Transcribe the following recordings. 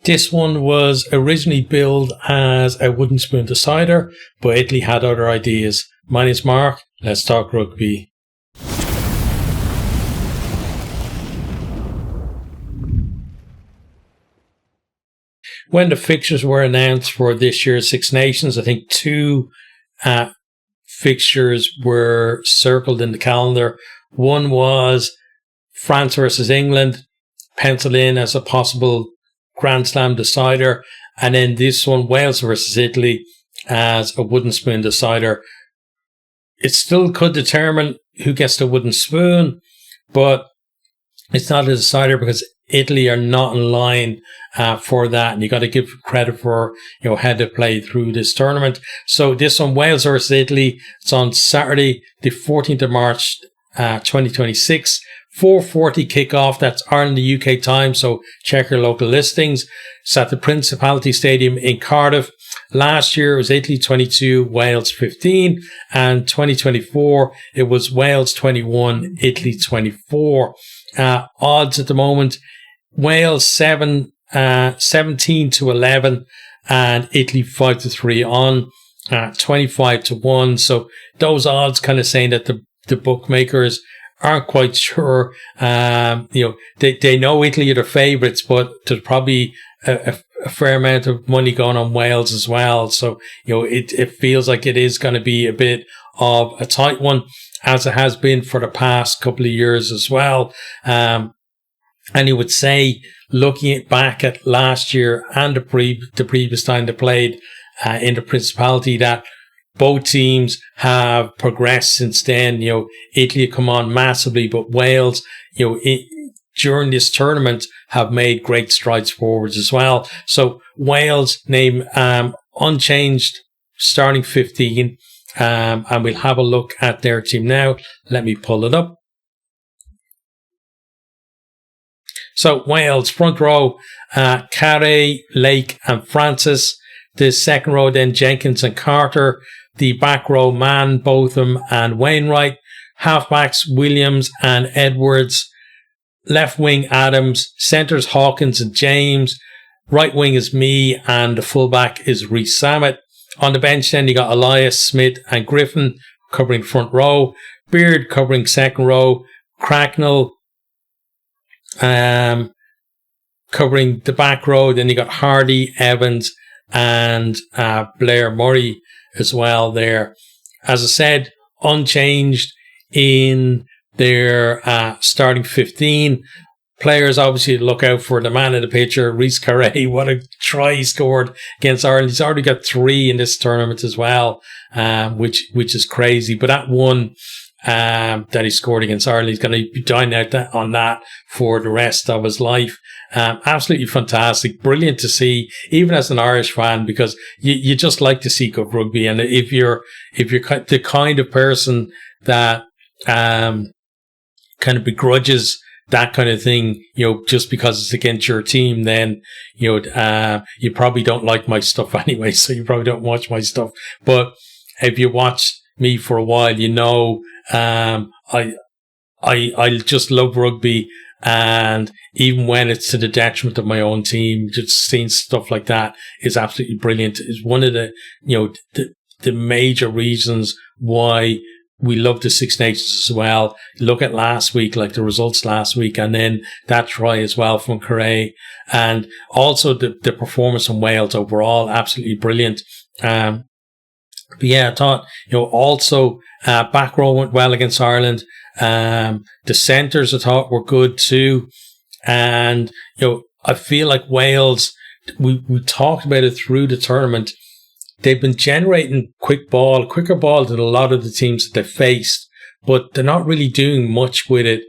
This one was originally billed as a wooden spoon decider, but Italy had other ideas. My name's Mark. Let's talk rugby. When the fixtures were announced for this year's Six Nations, I think two fixtures were circled in the calendar. One was France versus England, penciled in as a possible Grand Slam decider. And then this one, Wales versus Italy, as a wooden spoon decider. It still could determine who gets the wooden spoon, but it's not a decider because Italy are not in line for that, and you got to give credit for how they played through this tournament. So this one, Wales versus Italy, it's on Saturday, the 14th of March, 2026. 4:40 kickoff. That's Ireland to UK time, so check your local listings. It's at the Principality Stadium in Cardiff. Last year it was Italy 22, Wales 15, and 2024 it was Wales 21, Italy 24. Odds at the moment: Wales 17 to 11, and Italy 5 to 3 on 25 to 1. So those odds kind of saying that the bookmakers aren't quite sure. They know Italy are the favourites, but there's probably a fair amount of money going on Wales as well. So, it feels like it is going to be a bit of a tight one, as it has been for the past couple of years as well. And you would say, looking back at last year and the previous time they played in the Principality, that both teams have progressed since then. Italy have come on massively, but Wales, during this tournament have made great strides forwards as well. So Wales name unchanged starting 15, and we'll have a look at their team now. Let me pull it up. So Wales front row, Carey, Lake, and Francis. The second row then Jenkins and Carter. The back row, Mann, Botham, and Wainwright. Halfbacks, Williams and Edwards. Left wing, Adams. Centres, Hawkins and James. Right wing is me, and the fullback is Rhys Sammet. On the bench then you got Elias, Smith and Griffin covering front row. Beard covering second row. Cracknell covering the back row. Then you got Hardy, Evans and Blair Murray as well there. As I said, unchanged in their starting 15. Players obviously to look out for: the man of the picture, Rhys Carey. What a try he scored against Ireland. He's already got 3 in this tournament as well, which is crazy. But that one that he scored against Ireland, he's going to be dining out on that for the rest of his life. Absolutely fantastic, brilliant to see, even as an Irish fan, because you just like to see good rugby. And if you're the kind of person that kind of begrudges that kind of thing, just because it's against your team, then you probably don't like my stuff anyway, so you probably don't watch my stuff. But if you watch me for a while, I just love rugby. And even when it's to the detriment of my own team, just seeing stuff like that is absolutely brilliant. It's one of the major reasons why we love the Six Nations as well. Look at last week, like the results last week, and then that try as well from Carey, and also the performance from Wales overall, absolutely brilliant. But yeah, I thought, also back row went well against Ireland. The centres I thought were good too. And, I feel like Wales, we talked about it through the tournament. They've been generating quicker ball than a lot of the teams that they've faced, but they're not really doing much with it.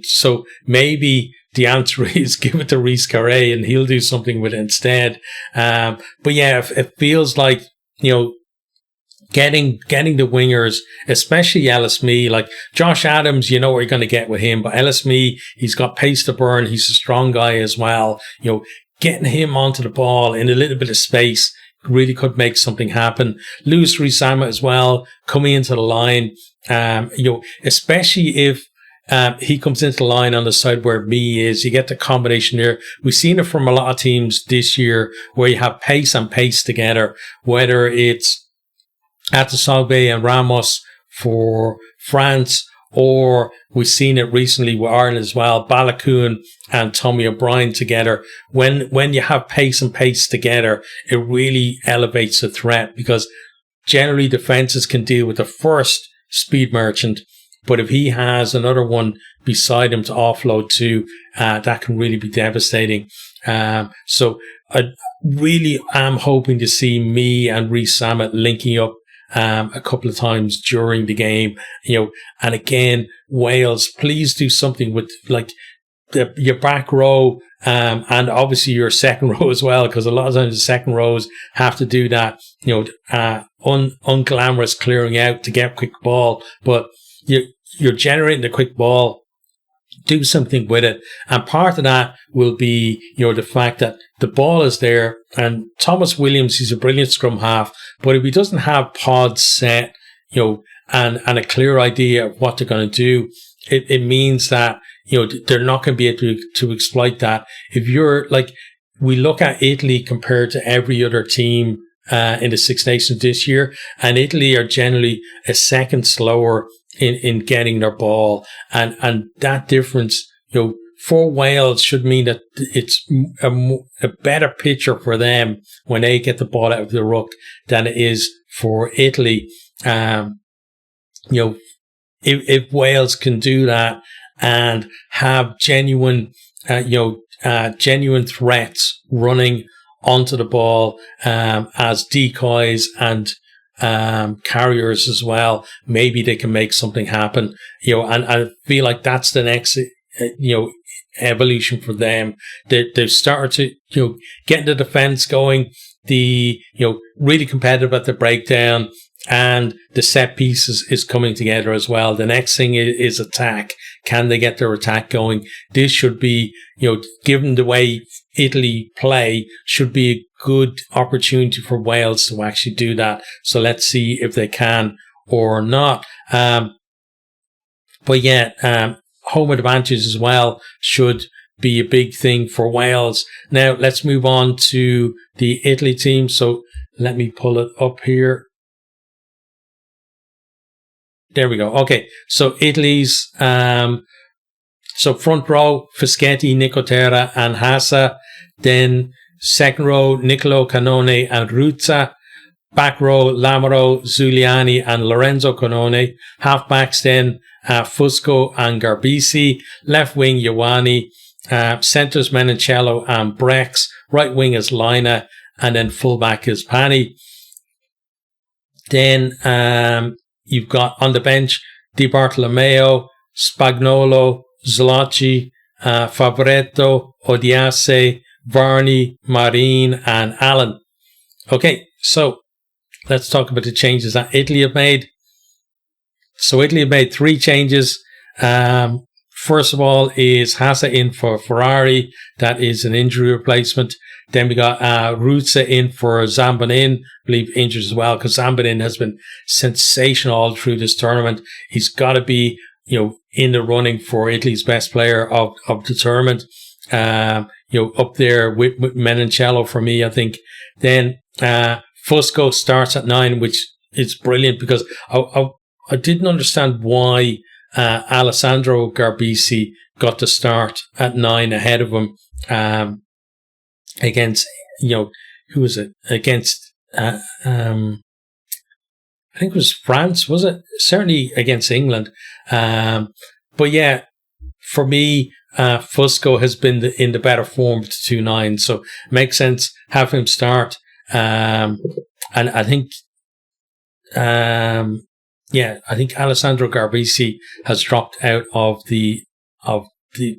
So maybe the answer is give it to Rhys Carey and he'll do something with it instead. But yeah, it feels like, getting the wingers, especially Ellis Mee, like Josh Adams, what you're going to get with him, but Ellis Mee, he's got pace to burn. He's a strong guy as well. Getting him onto the ball in a little bit of space really could make something happen. Lewis Rhys Sammet as well, coming into the line, especially if he comes into the line on the side where me is. You get the combination there. We've seen it from a lot of teams this year where you have pace and pace together, whether it's Atasobe and Ramos for France, or we've seen it recently with Ireland as well, Balakoon and Tommy O'Brien together. When you have pace and pace together, it really elevates the threat, because generally defences can deal with the first speed merchant, but if he has another one beside him to offload to, that can really be devastating. So I really am hoping to see me and Reece Samet linking up a couple of times during the game, and again, Wales, please do something with like your back row, and obviously your second row as well, because a lot of times the second rows have to do that, unglamorous clearing out to get quick ball, but you're generating the quick ball. Do something with it. And part of that will be, the fact that the ball is there, and Thomas Williams, he's a brilliant scrum half, but if he doesn't have pods set, and a clear idea of what they're going to do, it means that, they're not going to be able to exploit that. If you're like, we look at Italy compared to every other team, in the Six Nations this year, and Italy are generally a second slower in getting their ball, and that difference, for Wales should mean that it's a better picture for them when they get the ball out of the ruck than it is for Italy. If Wales can do that and have genuine threats running onto the ball, as decoys and carriers as well, maybe they can make something happen, and I feel like that's the next, evolution for them. They've started to, get the defense going, really competitive at the breakdown, and the set piece is coming together as well. The next thing is attack. Can they get their attack going? This should be, given the way Italy play, should be a good opportunity for Wales to actually do that. So let's see if they can or not. But yeah, home advantage as well should be a big thing for Wales. Now let's move on to the Italy team. So let me pull it up here. There we go. Okay, so Italy's so front row, Fischetti, Nicotera and Hassa. Then second row, Niccolò Canone and Ruzza. Back row, Lamaro, Zuliani and Lorenzo Canone. Half backs then, Fusco and Garbisi. Left wing, Ioani. Centres, Menoncello and Brex. Right wing is Lina. And then full back is Pani. Then you've got on the bench Di Bartolomeo, Spagnolo, Zlocchi, Fabretto, Odiase, Varney, Marine, and Allen. Okay, so let's talk about the changes that Italy have made. So Italy have made 3 changes. First of all is Hassa in for Ferrari. That is an injury replacement. Then we got Ruzza in for Zambanin, I believe injured as well, because Zambanin has been sensational all through this tournament. He's got to be, in the running for Italy's best player of the tournament. Up there with Menoncello for me, I think. Then Fusco starts at 9, which is brilliant, because I didn't understand why Alessandro Garbisi got to start at 9 ahead of him. Against, who was it? Against, I think it was France, was it? Certainly against England. But yeah, for me, Fusco has been in the better form to 2-9, so it makes sense, have him start. And I think, I think Alessandro Garbisi has dropped out of the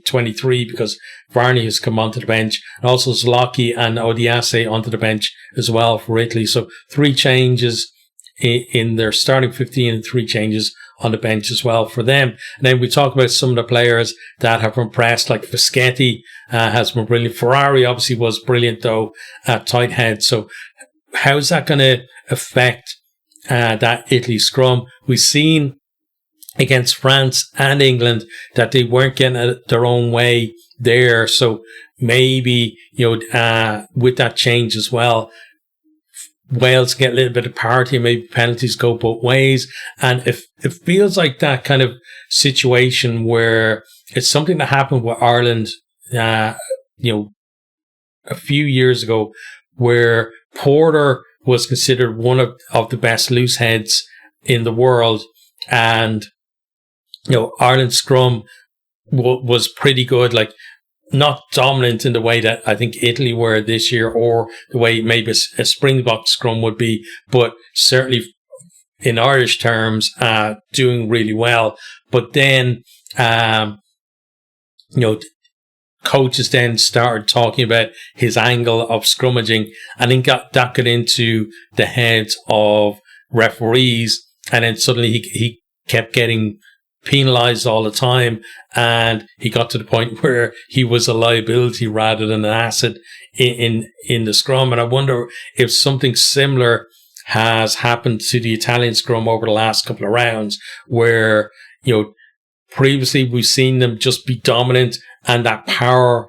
23 because Varney has come onto the bench, and also Zlocchi and Odiase onto the bench as well for Italy. So 3 changes in their starting 15 and 3 changes on the bench as well for them. And then we talk about some of the players that have impressed, like Fischetti has been brilliant. Ferrari obviously was brilliant though at tight head. So how's that going to affect that Italy scrum? We've seen against France and England that they weren't getting their own way there. So maybe, with that change as well, Wales get a little bit of parity, maybe penalties go both ways. And if it feels like that kind of situation where it's something that happened with Ireland, a few years ago, where Porter was considered one of the best loose heads in the world. And, Ireland's scrum was pretty good, like not dominant in the way that I think Italy were this year, or the way maybe a Springbok scrum would be, but certainly in Irish terms, doing really well. But then, coaches then started talking about his angle of scrummaging, and then that got into the heads of referees, and then suddenly he kept getting penalized all the time, and he got to the point where he was a liability rather than an asset in the scrum. And I wonder if something similar has happened to the Italian scrum over the last couple of rounds, where previously we've seen them just be dominant, and that power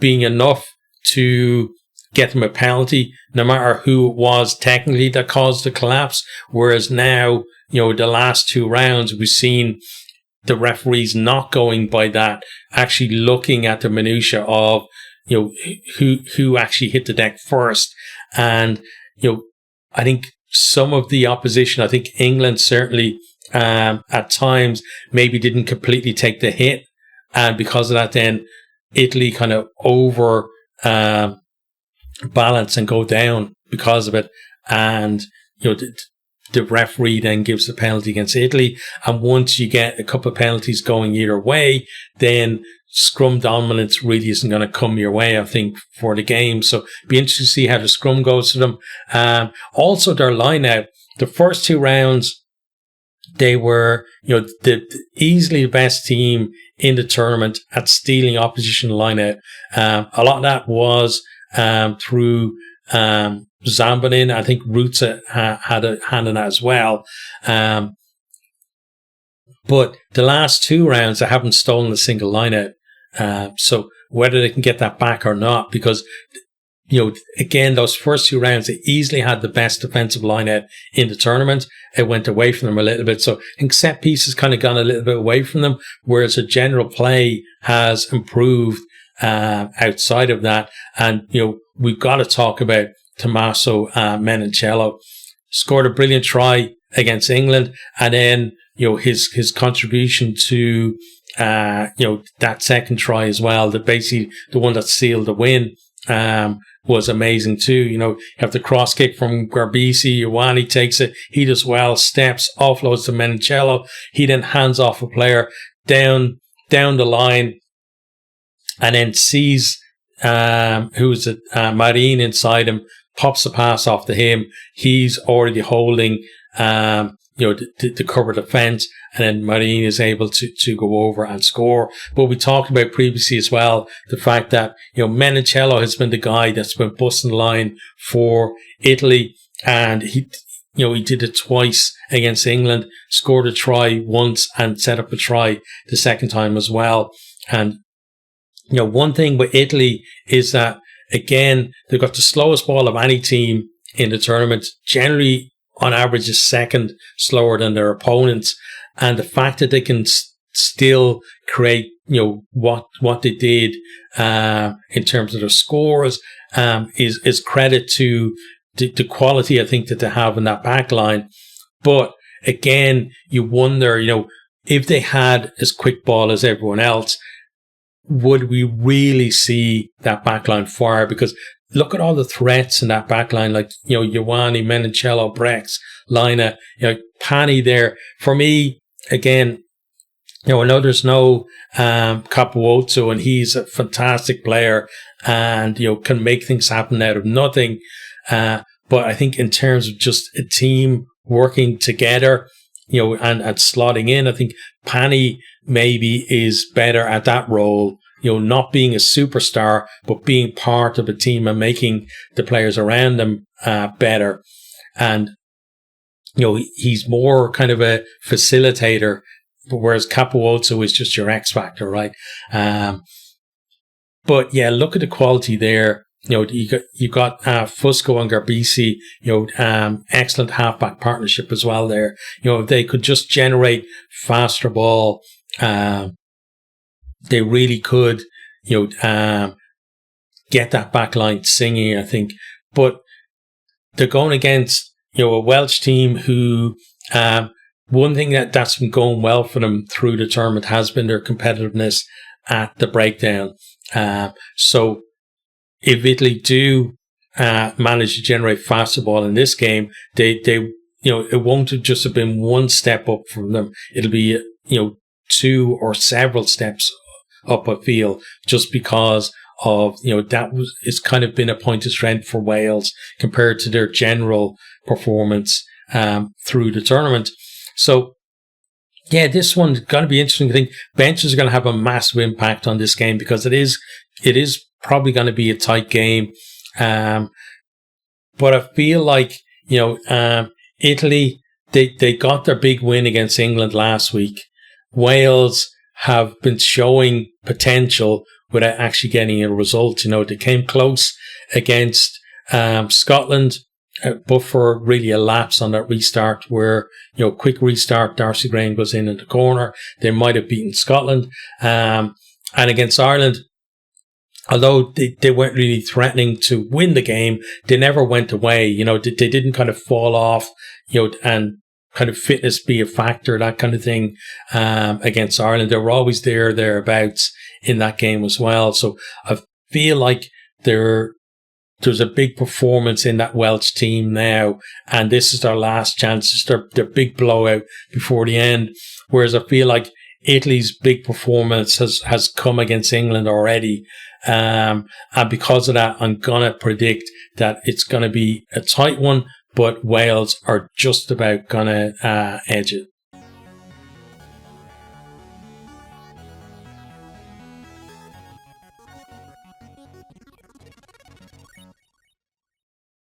being enough to get them a penalty, no matter who it was technically that caused the collapse. Whereas now, the last two rounds, we've seen the referees not going by that, actually looking at the minutiae of, who actually hit the deck first. And, I think some of the opposition, I think England certainly, at times maybe didn't completely take the hit. And because of that, then Italy kind of over, balance and go down because of it. And, the referee then gives the penalty against Italy. And once you get a couple of penalties going either way, then scrum dominance really isn't going to come your way, I think, for the game. So be interested to see how the scrum goes for them. Also their line out, the first two rounds, they were, easily the best team in the tournament at stealing opposition line out. A lot of that was, through, Zambanin. I think Roots had a hand in that as well. But the last two rounds, they haven't stolen a single line out. So whether they can get that back or not, because, again, those first two rounds, they easily had the best defensive line out in the tournament. It went away from them a little bit. So I think set pieces kind of gone a little bit away from them, whereas the general play has improved, outside of that. And, we've got to talk about Tommaso Menoncello. Scored a brilliant try against England, and then his contribution to that second try as well, that basically the one that sealed the win, was amazing too. You have the cross kick from Garbisi. Ioane takes it. He does well, steps, offloads to Menoncello. He then hands off a player down the line, and then sees who's it, Marine inside him, pops the pass off to him. He's already holding, the cover defense, and then Marine is able to go over and score. But we talked about previously as well, the fact that, Menoncello has been the guy that's been busting the line for Italy, and he did it twice against England, scored a try once and set up a try the second time as well. And, one thing with Italy is that, again, they've got the slowest ball of any team in the tournament, generally on average is second slower than their opponents. And the fact that they can still create, what they did, in terms of their scores, is credit to the quality, I think, that they have in that back line. But again, you wonder, if they had as quick ball as everyone else, would we really see that backline fire? Because look at all the threats in that backline, like, Ioane, Menoncello, Brex, Lina, Pani there. For me, again, I know there's no Capuozzo, and he's a fantastic player and, can make things happen out of nothing. But I think in terms of just a team working together, and slotting in, I think Pani maybe is better at that role, not being a superstar, but being part of a team and making the players around them better. And, he's more kind of a facilitator whereas Capuozzo is just your X factor, right? But yeah, look at the quality there. You got Fusco and Garbisi, excellent halfback partnership as well there. If they could just generate faster ball, they really could, get that back line singing, I think. But they're going against, a Welsh team who, one thing that's been going well for them through the tournament has been their competitiveness at the breakdown. So if Italy do manage to generate faster ball in this game, they it won't just have been one step up from them. It'll be, two or several steps up, I feel, just because of, it's kind of been a point of strength for Wales compared to their general performance through the tournament. So, yeah, this one's going to be interesting. I think benches are going to have a massive impact on this game because it is probably going to be a tight game. But I feel like, Italy, they got their big win against England last week. Wales have been showing potential without actually getting a result. They came close against Scotland, but for really a lapse on that restart where, quick restart, Darcy Graham goes in the corner. They might have beaten Scotland. And against Ireland, although they weren't really threatening to win the game, they never went away. They didn't kind of fall off, and kind of fitness be a factor, that kind of thing, against Ireland. They were always thereabouts in that game as well. So I feel like there's a big performance in that Welsh team now, and this is their last chance. It's their big blowout before the end. Whereas I feel like Italy's big performance has come against England already. And because of that, I'm going to predict that it's going to be a tight one, but Wales are just about going to edge it.